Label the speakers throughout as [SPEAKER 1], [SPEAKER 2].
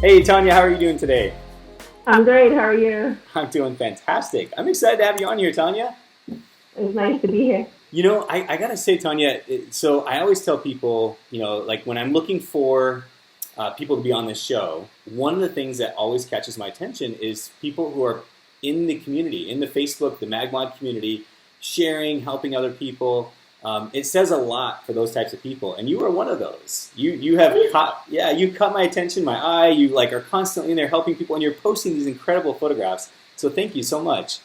[SPEAKER 1] Hey, Tanya, how are you doing today?
[SPEAKER 2] I'm great. How are you?
[SPEAKER 1] I'm doing fantastic. I'm excited to have you on here, Tanya.
[SPEAKER 2] It's nice to be here.
[SPEAKER 1] I gotta say, Tanya, so I always tell people, like when I'm looking for people to be on this show, one of the things that always catches my attention is people who are in the community, in the Facebook, the MagMod community, sharing, helping other people. It says a lot for those types of people, and you are one of those. You have caught, yeah, you caught my attention, my eye. You like are constantly in there helping people, and you're posting these incredible photographs. So thank you so much.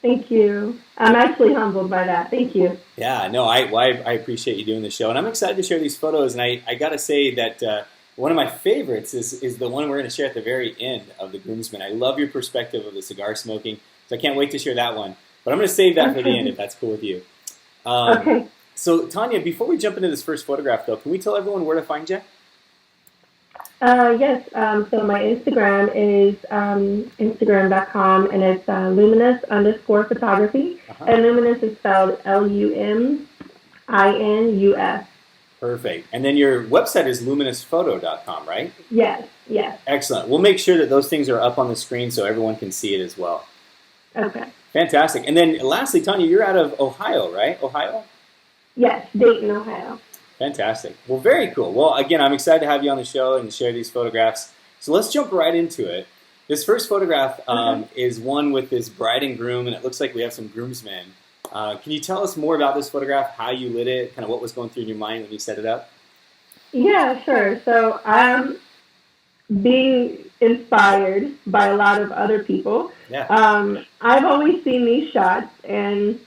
[SPEAKER 2] Thank you. I'm actually humbled by that. Thank you.
[SPEAKER 1] Yeah, no, I appreciate you doing the show, and I'm excited to share these photos. And I got to say that one of my favorites is the one we're going to share at the very end of the groomsmen. I love your perspective of the cigar smoking, so I can't wait to share that one. But I'm going to save that for the end if that's cool with you.
[SPEAKER 2] Okay.
[SPEAKER 1] So Tanya, before we jump into this first photograph, though, can we tell everyone where to find you?
[SPEAKER 2] Yes. So my Instagram is Instagram.com, and it's luminous underscore photography.
[SPEAKER 1] Uh-huh.
[SPEAKER 2] And luminous is spelled Luminus.
[SPEAKER 1] Perfect. And then your website is luminousPhoto.com, right?
[SPEAKER 2] Yes. Yes.
[SPEAKER 1] Excellent. We'll make sure that those things are up on the screen so everyone can see it as well.
[SPEAKER 2] Okay.
[SPEAKER 1] Fantastic. And then lastly, Tanya, you're out of Ohio, right? Ohio?
[SPEAKER 2] Yes. Dayton, Ohio.
[SPEAKER 1] Fantastic. Well, very cool. Well, again, I'm excited to have you on the show and share these photographs. So let's jump right into it. This first photograph is one with this bride and groom, and it looks like we have some groomsmen. Can you tell us more about this photograph, how you lit it, kind of what was going through your mind when you set it up?
[SPEAKER 2] Yeah, sure. So I'm being inspired by a lot of other people.
[SPEAKER 1] Yeah.
[SPEAKER 2] I've always seen these shots, and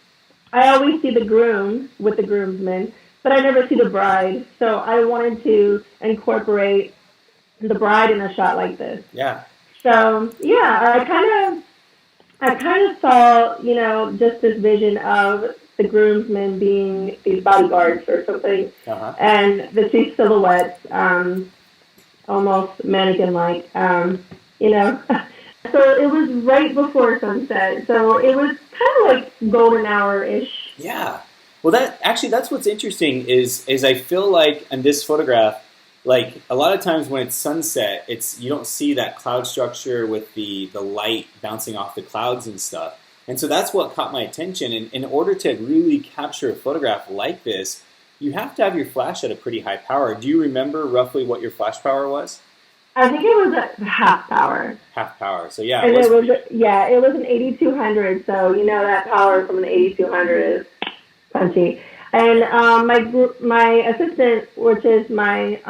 [SPEAKER 2] I always see the groom with the groomsmen, but I never see the bride. So I wanted to incorporate the bride in a shot like this.
[SPEAKER 1] Yeah.
[SPEAKER 2] So yeah, I kind of saw, just this vision of the groomsmen being these bodyguards or something,
[SPEAKER 1] Uh-huh.
[SPEAKER 2] and the two silhouettes, almost mannequin-like, you know. So it was right before sunset. So it was kind of like golden hour-ish.
[SPEAKER 1] Yeah. Well, that's what's interesting is I feel like in this photograph, like a lot of times when it's sunset, you don't see that cloud structure with the light bouncing off the clouds and stuff. And so that's what caught my attention. And in order to really capture a photograph like this, you have to have your flash at a pretty high power. Do you remember roughly what your flash power was?
[SPEAKER 2] I think it was at half power.
[SPEAKER 1] Half power. So yeah,
[SPEAKER 2] And it was an 8200. So you know that power from an 8200 is punchy. And my assistant, which is my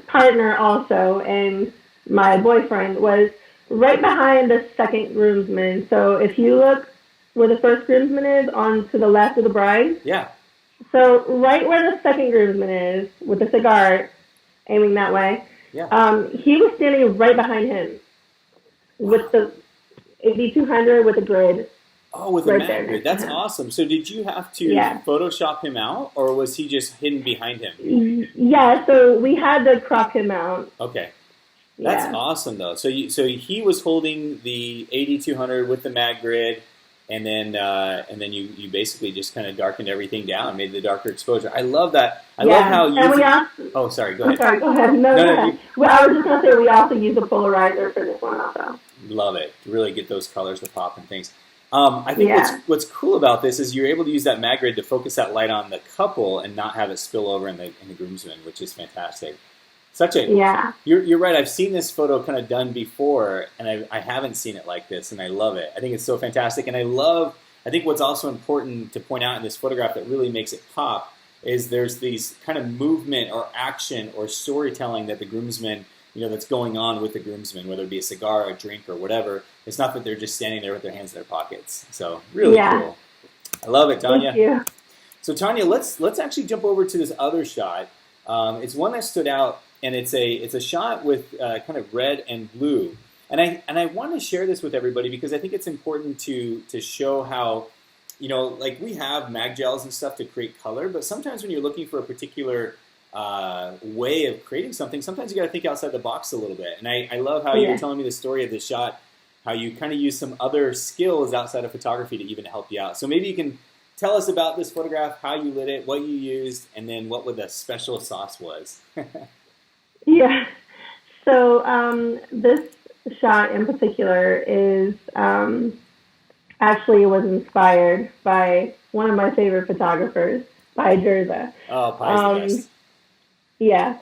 [SPEAKER 2] partner also, and my boyfriend, was right behind the second groomsman. So if you look where the first groomsman is, on to the left of the bride.
[SPEAKER 1] Yeah.
[SPEAKER 2] So right where the second groomsman is, with the cigar aiming that way,
[SPEAKER 1] Yeah.
[SPEAKER 2] he was standing right behind him with the 8200 with a grid.
[SPEAKER 1] Oh, with a
[SPEAKER 2] Right
[SPEAKER 1] MagGrid.
[SPEAKER 2] there.
[SPEAKER 1] That's awesome. So did you have to
[SPEAKER 2] Yeah.
[SPEAKER 1] Photoshop him out, or was he just hidden behind him?
[SPEAKER 2] Yeah, so we had to crop him out.
[SPEAKER 1] Okay. That's
[SPEAKER 2] Yeah.
[SPEAKER 1] awesome, though. So he was holding the 8200 with the MagGrid, and then you basically just kind of darkened everything down, made the darker exposure. I love that. I love how you.
[SPEAKER 2] And we also,
[SPEAKER 1] Oh, sorry. Go
[SPEAKER 2] I'm
[SPEAKER 1] ahead.
[SPEAKER 2] sorry, go ahead. No,
[SPEAKER 1] No,
[SPEAKER 2] go
[SPEAKER 1] no.
[SPEAKER 2] ahead. Well, I was just going to say we also use a polarizer for this one also.
[SPEAKER 1] Love it. To really get those colors to pop and things. I think
[SPEAKER 2] Yeah.
[SPEAKER 1] what's cool about this is you're able to use that MagGrid to focus that light on the couple and not have it spill over in the groomsmen, which is fantastic.
[SPEAKER 2] Yeah.
[SPEAKER 1] You're right. I've seen this photo kind of done before, and I haven't seen it like this, and I love it. I think it's so fantastic, and I think what's also important to point out in this photograph that really makes it pop is there's these kind of movement or action or storytelling that the groomsmen, that's going on with the groomsmen, whether it be a cigar, a drink, or whatever. It's not that they're just standing there with their hands in their pockets. So really cool. I love it, Tanya.
[SPEAKER 2] Thank you.
[SPEAKER 1] So Tanya, let's actually jump over to this other shot. It's one that stood out, and it's a shot with kind of red and blue. And I want to share this with everybody because I think it's important to show how, like we have MagGels and stuff to create color, but sometimes when you're looking for a particular way of creating something, sometimes you got to think outside the box a little bit. And I love how you were telling me the story of this shot, how you kind of use some other skills outside of photography to even help you out. So maybe you can tell us about this photograph, how you lit it, what you used, and then what the special sauce was.
[SPEAKER 2] Yeah. So this shot in particular is actually was inspired by one of my favorite photographers, Pi Jerza.
[SPEAKER 1] Oh, Pi's the best.
[SPEAKER 2] Yeah.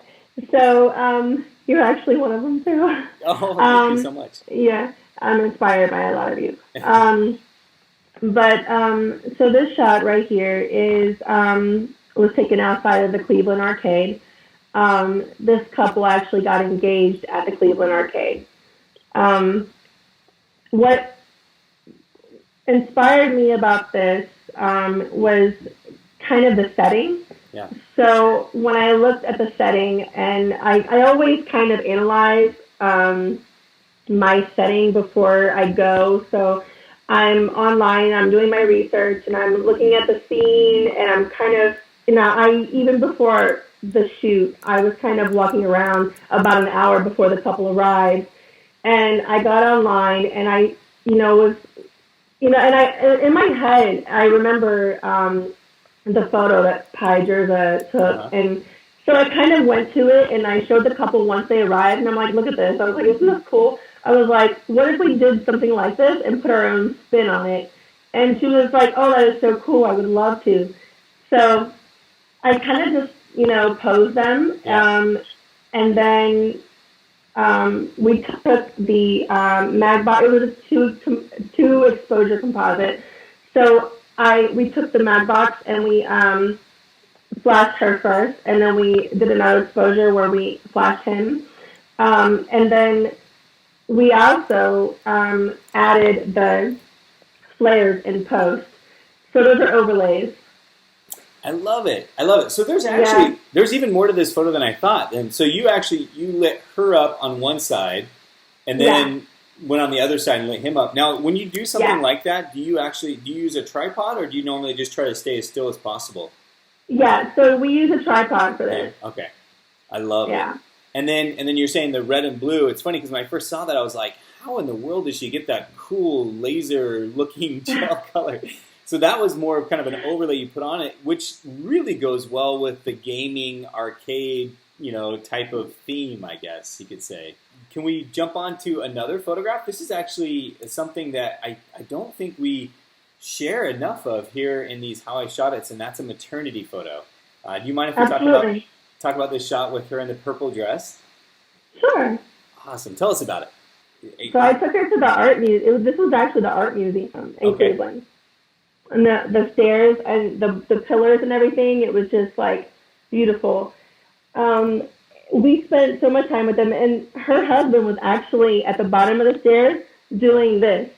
[SPEAKER 2] So you're actually one of them too.
[SPEAKER 1] Oh, thank you so much.
[SPEAKER 2] Yeah, I'm inspired by a lot of you. But so this shot right here is was taken outside of the Cleveland Arcade. This couple actually got engaged at the Cleveland Arcade. What inspired me about this was kind of the setting.
[SPEAKER 1] Yeah.
[SPEAKER 2] So when I looked at the setting, and I always kind of analyze my setting before I go. So I'm online, I'm doing my research, and I'm looking at the scene, and I'm kind of, even before the shoot, I was kind of walking around about an hour before the couple arrived, and I got online, and I, was, and in my head, I remember the photo that Pi Jerza took, and so I kind of went to it, and I showed the couple once they arrived, and I'm like, look at this. I was like, isn't this cool? I was like, what if we did something like this and put our own spin on it? And she was like, oh, that is so cool. I would love to. So I kind of just, posed them, and then we took the MagBot. It was a two exposure composite. So we took the MagBox and we flashed her first, and then we did another exposure where we flashed him, and then we also added the flares in post. So those are overlays.
[SPEAKER 1] I love it. I love it. So there's even more to this photo than I thought. And so you lit her up on one side, and then went on the other side and lit him up. Now, when you do something like that, do you use a tripod, or do you normally just try to stay as still as possible?
[SPEAKER 2] Yeah. So we use a tripod for this.
[SPEAKER 1] Okay. I love it. And then you're saying the red and blue. It's funny because when I first saw that, I was like, how in the world did she get that cool laser-looking gel color? So that was more of kind of an overlay you put on it, which really goes well with the gaming arcade, type of theme, I guess you could say. Can we jump on to another photograph? This is actually something that I don't think we share enough of here in these How I Shot It's, and that's a maternity photo. Do you mind if we talk about this shot with her in the purple dress?
[SPEAKER 2] Sure.
[SPEAKER 1] Awesome. Tell us about it.
[SPEAKER 2] So I took her to the art museum. This was actually the art museum in Cleveland. And the stairs and the pillars and everything, it was just like beautiful. We spent so much time with them, and her husband was actually at the bottom of the stairs doing this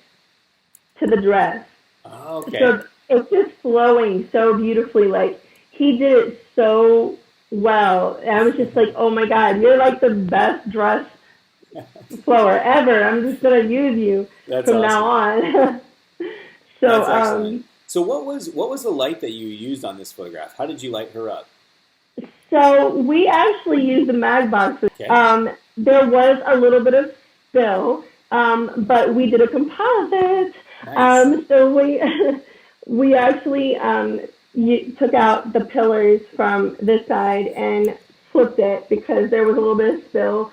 [SPEAKER 2] to the dress.
[SPEAKER 1] Oh, okay.
[SPEAKER 2] So it's just flowing so beautifully. Like, he did it so well. And I was just like, oh my God, you're like the best dress flower ever. I'm just going to use you from now on.
[SPEAKER 1] That's excellent. So what was the light that you used on this photograph? How did you light her up?
[SPEAKER 2] So we actually used the MagBox.
[SPEAKER 1] Okay.
[SPEAKER 2] There was a little bit of spill, but we did a composite.
[SPEAKER 1] Nice.
[SPEAKER 2] So we actually took out the pillars from this side and flipped it because there was a little bit of spill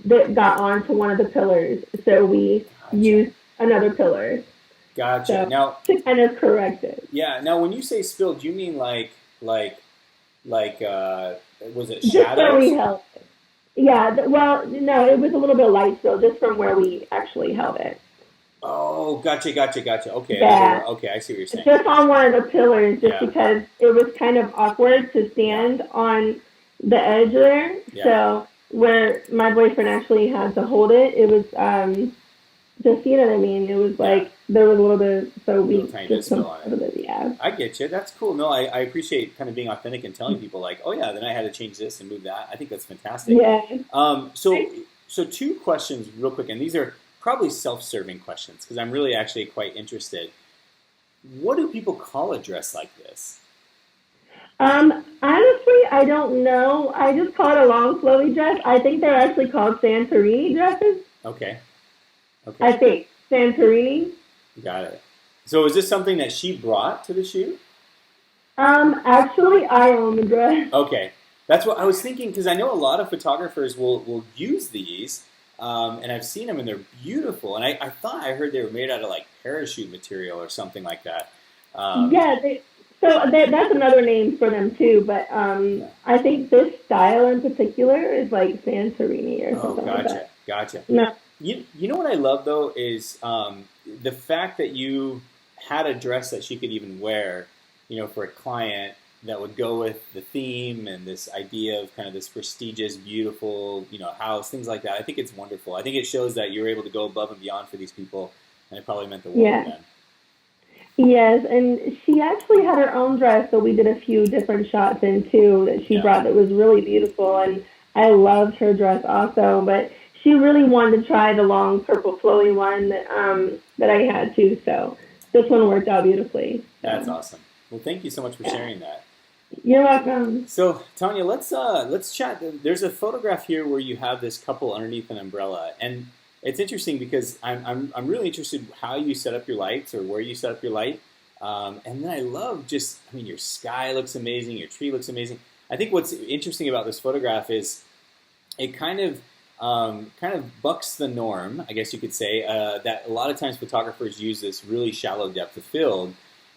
[SPEAKER 2] that got onto one of the pillars. So we used another pillar.
[SPEAKER 1] Gotcha.
[SPEAKER 2] So,
[SPEAKER 1] now
[SPEAKER 2] to kind of correct it.
[SPEAKER 1] Yeah. Now, when you say spill, do you mean like was it shadows?
[SPEAKER 2] Just where we held it. Yeah. Well, no, it was a little bit light spill, just from where we actually held it.
[SPEAKER 1] Oh, gotcha. Okay.
[SPEAKER 2] Yeah.
[SPEAKER 1] Okay, I see what you're saying.
[SPEAKER 2] Just on one of the pillars, because it was kind of awkward to stand on the edge there.
[SPEAKER 1] Yeah.
[SPEAKER 2] So where my boyfriend actually had to hold it, it was just, you know what I mean? It was like there was a little bit, so we just
[SPEAKER 1] spill on it.
[SPEAKER 2] Yeah.
[SPEAKER 1] I get you. That's cool. No, I appreciate kind of being authentic and telling people like, oh yeah, then I had to change this and move that. I think that's fantastic.
[SPEAKER 2] Yeah.
[SPEAKER 1] So two questions real quick, and these are probably self-serving questions because I'm really actually quite interested. What do people call a dress like this?
[SPEAKER 2] Honestly, I don't know. I just call it a long flowy dress. I think they're actually called Santorini dresses.
[SPEAKER 1] Okay.
[SPEAKER 2] I think Santorini.
[SPEAKER 1] Got it. So is this something that she brought to the shoot?
[SPEAKER 2] Actually, I own the dress.
[SPEAKER 1] Okay. That's what I was thinking, because I know a lot of photographers will use these, and I've seen them and they're beautiful. And I thought I heard they were made out of like parachute material or something like that.
[SPEAKER 2] Yeah, that's another name for them too. But
[SPEAKER 1] Yeah.
[SPEAKER 2] I think this style in particular is like Santorini or
[SPEAKER 1] Oh,
[SPEAKER 2] something like
[SPEAKER 1] gotcha,
[SPEAKER 2] that.
[SPEAKER 1] gotcha.
[SPEAKER 2] No,
[SPEAKER 1] You know what I love though is the fact that you had a dress that she could even wear, for a client that would go with the theme and this idea of kind of this prestigious, beautiful, house, things like that. I think it's wonderful. I think it shows that you're able to go above and beyond for these people, and it probably meant the world to
[SPEAKER 2] yeah.
[SPEAKER 1] them.
[SPEAKER 2] Yes, and she actually had her own dress, so we did a few different shots in too that she
[SPEAKER 1] Yeah,
[SPEAKER 2] brought that was really beautiful, and I loved her dress also. But she really wanted to try the long purple flowy one that I had too, so this one worked out beautifully.
[SPEAKER 1] that's
[SPEAKER 2] So
[SPEAKER 1] awesome. Well, thank you so much for
[SPEAKER 2] yeah,
[SPEAKER 1] sharing that.
[SPEAKER 2] you're welcome.
[SPEAKER 1] So, Tanya, let's chat. There's a photograph here where you have this couple underneath an umbrella, and it's interesting because I'm really interested in how you set up your lights or where you set up your light. And then I love your sky looks amazing, your tree looks amazing. I think what's interesting about this photograph is it kind of bucks the norm, I guess you could say, that a lot of times photographers use this really shallow depth of field,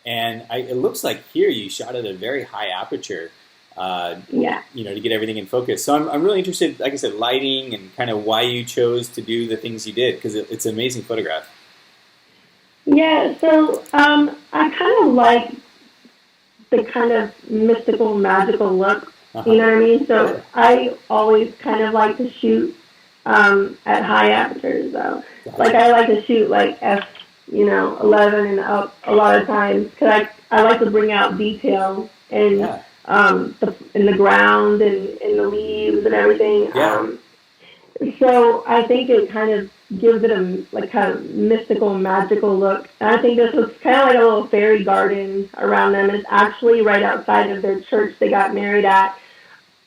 [SPEAKER 1] and it looks like here you shot at a very high aperture, uh,
[SPEAKER 2] Yeah.
[SPEAKER 1] to get everything in focus. So I'm really interested, like I said, lighting and kind of why you chose to do the things you did, because it's an amazing photograph.
[SPEAKER 2] Yeah, so I kind of like the kind of mystical, magical look. You
[SPEAKER 1] Uh-huh.
[SPEAKER 2] know what I mean? So I always kind of like to shoot at high apertures, though. Like
[SPEAKER 1] Gotcha.
[SPEAKER 2] I like to shoot like f 11 and up a lot of times because I like to bring out detail
[SPEAKER 1] Yeah.
[SPEAKER 2] in the ground and in the leaves and everything.
[SPEAKER 1] Yeah.
[SPEAKER 2] So I think it kind of gives it a like kind of mystical, magical look. And I think this was kind of like a little fairy garden around them. It's actually right outside of their church they got married at.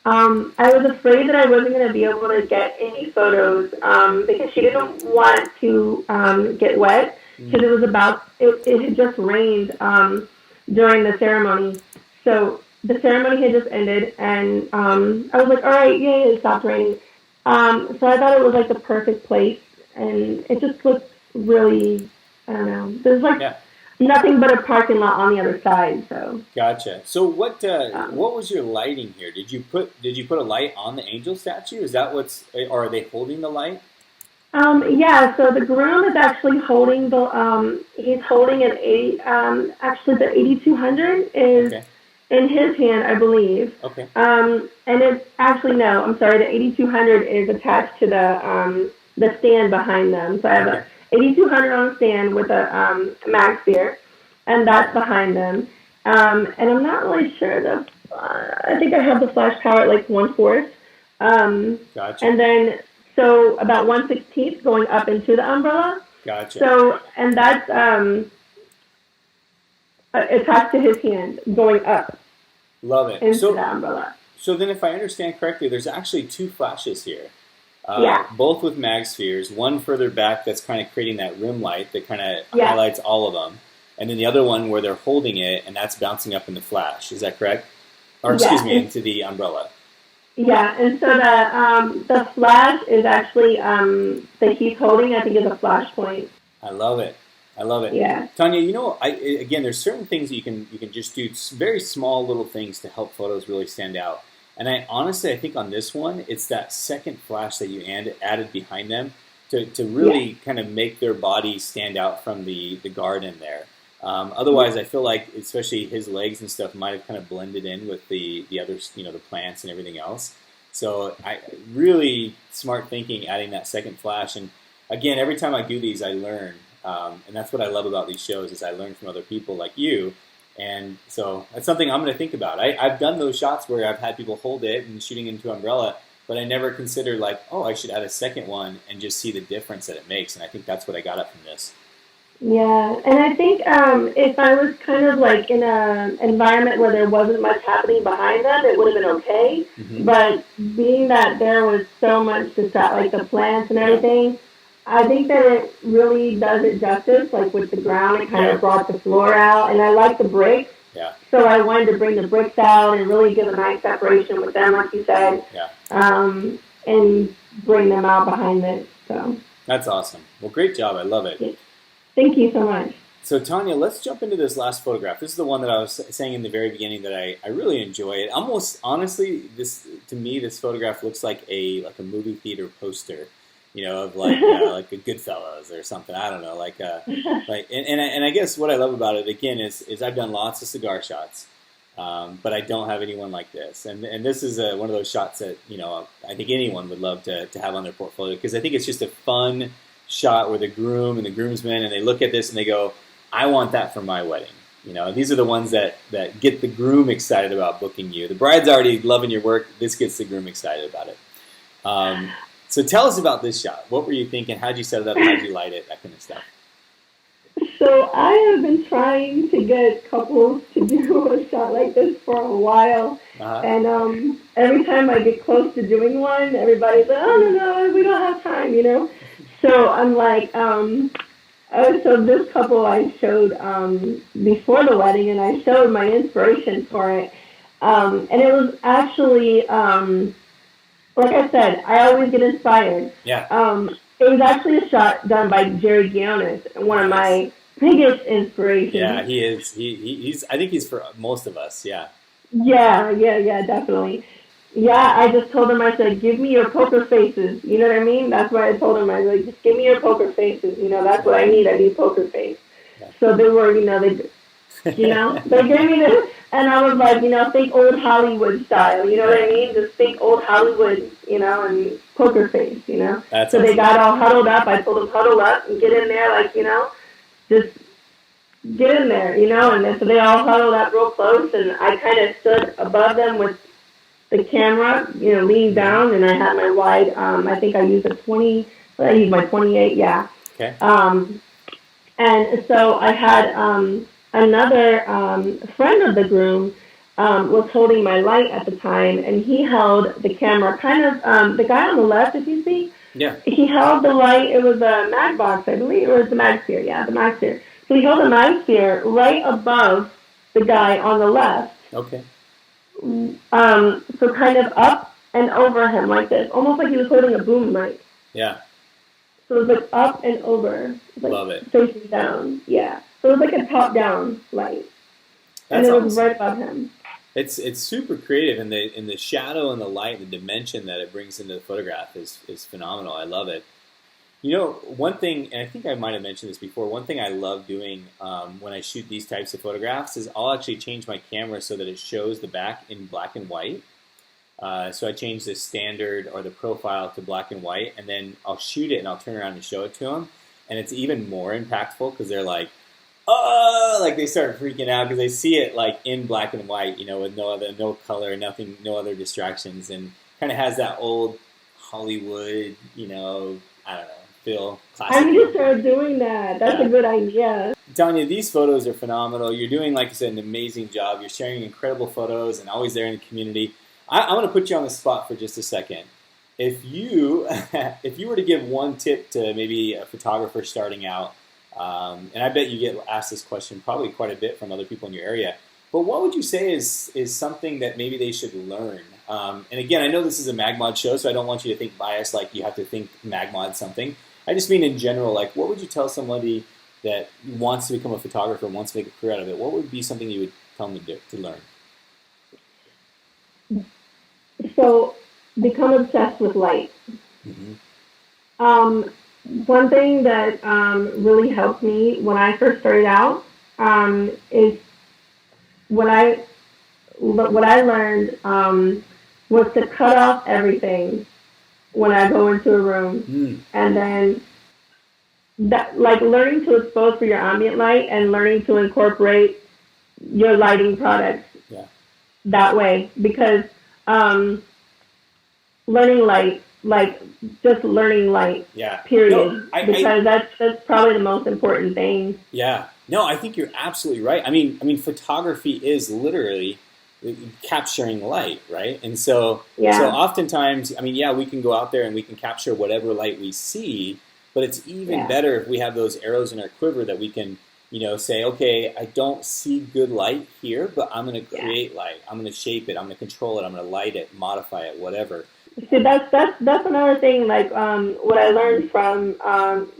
[SPEAKER 2] I was afraid that I wasn't going to be able to get any photos because she didn't want to get wet because
[SPEAKER 1] Mm.
[SPEAKER 2] it had just rained during the ceremony. So the ceremony had just ended, and I was like, all right, yay, it stopped raining. So I thought it was like the perfect place, and it just looked really, I don't know. There's like
[SPEAKER 1] Yeah.
[SPEAKER 2] nothing but a parking lot on the other side, so.
[SPEAKER 1] Gotcha. So
[SPEAKER 2] Um,
[SPEAKER 1] what was your lighting here? Did you put a light on the angel statue? Is that or are they holding the light?
[SPEAKER 2] yeah, so the groom is actually holding he's holding actually the 8200 is
[SPEAKER 1] Okay.
[SPEAKER 2] in his hand, I believe.
[SPEAKER 1] Okay.
[SPEAKER 2] And it's actually, no, I'm sorry, the 8200 is attached to the stand behind them. So I have a
[SPEAKER 1] Okay.
[SPEAKER 2] 8200 on a stand with a MagSphere, and that's behind them. And I'm not really sure I think I have the flash power at like 1/4.
[SPEAKER 1] Gotcha.
[SPEAKER 2] And then so about 1/16 going up into the umbrella.
[SPEAKER 1] Gotcha.
[SPEAKER 2] So and that's attached to his hand going up
[SPEAKER 1] Love it.
[SPEAKER 2] into
[SPEAKER 1] So
[SPEAKER 2] the umbrella.
[SPEAKER 1] so then, if I understand correctly, there's actually two flashes here,
[SPEAKER 2] Yeah,
[SPEAKER 1] both with MagSpheres. One further back that's kind of creating that rim light that kind of
[SPEAKER 2] yeah,
[SPEAKER 1] highlights all of them, and then the other one where they're holding it and that's bouncing up in the flash. Is that correct? Or excuse
[SPEAKER 2] yeah,
[SPEAKER 1] me, into the umbrella.
[SPEAKER 2] yeah. And so the flash is actually that he's holding. I think is a flash point.
[SPEAKER 1] I love it. I love it.
[SPEAKER 2] Yeah,
[SPEAKER 1] Tanya, again, there's certain things that you can just do very small little things to help photos really stand out. And I think on this one, it's that second flash that you added behind them to
[SPEAKER 2] yeah,
[SPEAKER 1] really kind of make their body stand out from the garden there. Otherwise, I feel like especially his legs and stuff might have kind of blended in with the others, the plants and everything else. So really smart thinking adding that second flash. And again, every time I do these, I learn, and that's what I love about these shows is I learn from other people like you. And so that's something I'm going to think about. I've done those shots where I've had people hold it and shooting into umbrella, but I never considered like, oh, I should add a second one and just see the difference that it makes. And I think that's what I got up from this.
[SPEAKER 2] yeah. And I think if I was kind of like in a environment where there wasn't much happening behind them, it would have been okay.
[SPEAKER 1] Hmm.
[SPEAKER 2] But being that there was so much to start, like the plants and
[SPEAKER 1] Yeah,
[SPEAKER 2] everything, I think that it really does it justice. Like with the ground, it kind
[SPEAKER 1] yeah,
[SPEAKER 2] of brought the floor out, and I like the bricks.
[SPEAKER 1] Yeah.
[SPEAKER 2] So I wanted to bring the bricks out and really give a nice separation with them, like you said,
[SPEAKER 1] Yeah.
[SPEAKER 2] and bring them out behind it. So
[SPEAKER 1] That's awesome. Well, great job. I love it.
[SPEAKER 2] thank you so much.
[SPEAKER 1] So, Tanya, let's jump into this last photograph. This is the one that I was saying in the very beginning that I really enjoy. It almost, honestly, to me, this photograph looks like a movie theater poster, of like a Goodfellas or something. I don't know, and I guess what I love about it again is I've done lots of cigar shots, but I don't have anyone like this. And this is one of those shots that I think anyone would love to have on their portfolio, because I think it's just a fun shot where the groom and the groomsmen, and they look at this and they go, I want that for my wedding. These are the ones that get the groom excited about booking you. The bride's already loving your work. This gets the groom excited about it. So tell us about this shot. What were you thinking? How'd you set it up? How'd you light it? That kind of stuff.
[SPEAKER 2] So I have been trying to get couples to do a shot like this for a while. And every time I get close to doing one, everybody's like, oh, no, we don't have time, So I'm like, so this couple I showed before the wedding, and I showed my inspiration for it. And it was actually, like I said, I always get inspired.
[SPEAKER 1] Yeah.
[SPEAKER 2] It was actually a shot done by Jerry Guiones, one of my biggest inspirations.
[SPEAKER 1] Yeah, he is. He's. I think he's for most of us. Yeah.
[SPEAKER 2] Yeah, definitely. Yeah, I just told him, I said, give me your poker faces. You know what I mean? That's why I told him, I was like, just give me your poker faces. That's what I need. I need poker face.
[SPEAKER 1] Yeah.
[SPEAKER 2] So they were, they gave me this, and I was like, think old Hollywood style. You know what I mean? Just think old Hollywood, and poker face.
[SPEAKER 1] That's
[SPEAKER 2] so
[SPEAKER 1] awesome.
[SPEAKER 2] They got all huddled up. I told them, huddle up and get in there, just get in there, and then, so they all huddled up real close, and I kind of stood above them with the camera, leaned down, and I had my wide, I think I used I used my 28, yeah.
[SPEAKER 1] Okay.
[SPEAKER 2] And so I had another friend of the groom was holding my light at the time, and he held the camera, kind of, the guy on the left, if you see,
[SPEAKER 1] yeah.
[SPEAKER 2] He held the light, it was a mag box, I believe, or it was the MagSphere, yeah, the MagSphere. So he held the MagSphere right above the guy on the left.
[SPEAKER 1] Okay.
[SPEAKER 2] So kind of up and over him like this, almost like he was holding a boom mic.
[SPEAKER 1] Yeah.
[SPEAKER 2] So it was like up and over. Like
[SPEAKER 1] love it.
[SPEAKER 2] Facing down, yeah. So it was like a top-down light.
[SPEAKER 1] That's
[SPEAKER 2] and it
[SPEAKER 1] awesome.
[SPEAKER 2] was right above him.
[SPEAKER 1] It's super creative, and the shadow and the light and the dimension that it brings into the photograph is phenomenal. I love it. One thing, and I think I might have mentioned this before, one thing I love doing when I shoot these types of photographs is I'll actually change my camera so that it shows the back in black and white. So I change the standard or the profile to black and white, and then I'll shoot it and I'll turn around and show it to them. And it's even more impactful because they're like, oh, like they start freaking out because they see it like in black and white, with no color, nothing, no other distractions, and kind of has that old Hollywood, I don't know, feel classic.
[SPEAKER 2] I need to start doing that. That's a good idea.
[SPEAKER 1] Tanya, these photos are phenomenal. You're doing, like I said, an amazing job. You're sharing incredible photos and always there in the community. I'm going to put you on the spot for just a second. If you were to give one tip to maybe a photographer starting out, and I bet you get asked this question probably quite a bit from other people in your area, but what would you say is something that maybe they should learn? And again, I know this is a MagMod show, so I don't want you to think biased, like you have to think MagMod something. I just mean in general, like what would you tell somebody that wants to become a photographer, wants to make a career out of it? What would be something you would tell them to learn?
[SPEAKER 2] So, become obsessed with light.
[SPEAKER 1] Mm-hmm.
[SPEAKER 2] One thing that really helped me when I first started out is what I learned was to cut off everything when I go into a room, and then that, like learning to expose for your ambient light and learning to incorporate your lighting products that way, because learning light, like just learning light, period.
[SPEAKER 1] No,
[SPEAKER 2] because that's probably the most important thing.
[SPEAKER 1] Yeah. No, I think you're absolutely right. I mean, photography is literally capturing light, right? And so oftentimes, we can go out there and we can capture whatever light we see, but it's even better if we have those arrows in our quiver that we can say, okay, I don't see good light here, but I'm going to create light. I'm going to shape it. I'm going to control it. I'm going to light it, modify it, whatever.
[SPEAKER 2] See, that's another thing. Like what I learned from,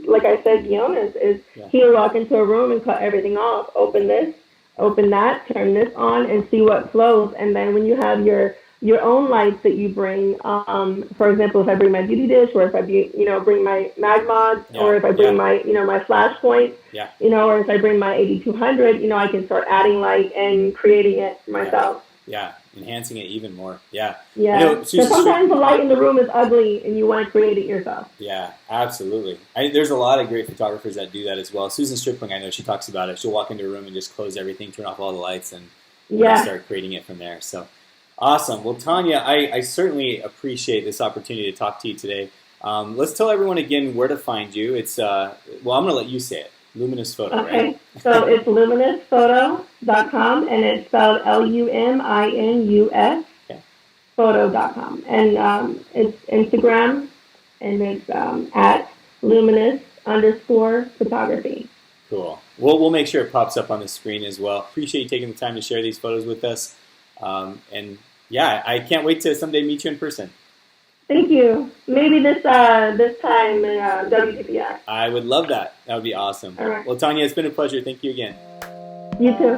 [SPEAKER 2] like I said, Jonas is he would walk into a room and cut everything off. Open this, open that, turn this on, and see what flows. And then when you have your own lights that you bring, for example, if I bring my beauty dish, or if I bring my MagMod, or if I bring my my flashpoint, or if I bring my 8200, I can start adding light and creating it myself.
[SPEAKER 1] Yeah, enhancing it even more. Yeah.
[SPEAKER 2] Yeah. So sometimes the light in the room is ugly and you want to create it yourself.
[SPEAKER 1] Yeah, absolutely. There's a lot of great photographers that do that as well. Susan Stripling, I know she talks about it. She'll walk into a room and just close everything, turn off all the lights, and start creating it from there. So awesome. Well, Tanya, I certainly appreciate this opportunity to talk to you today. Let's tell everyone again where to find you. It's I'm going to let you say it. Luminous Photo, right?
[SPEAKER 2] So it's luminousPhoto.com, and it's spelled LUMINUS photo.com. And it's Instagram, and it's at luminous_photography.
[SPEAKER 1] Cool. We'll make sure it pops up on the screen as well. Appreciate you taking the time to share these photos with us. And yeah, I can't wait to someday meet you in person.
[SPEAKER 2] Thank you. Maybe this time in WTPR.
[SPEAKER 1] I would love that. That would be awesome.
[SPEAKER 2] All right.
[SPEAKER 1] Well, Tanya, it's been a pleasure. Thank you again.
[SPEAKER 2] You too.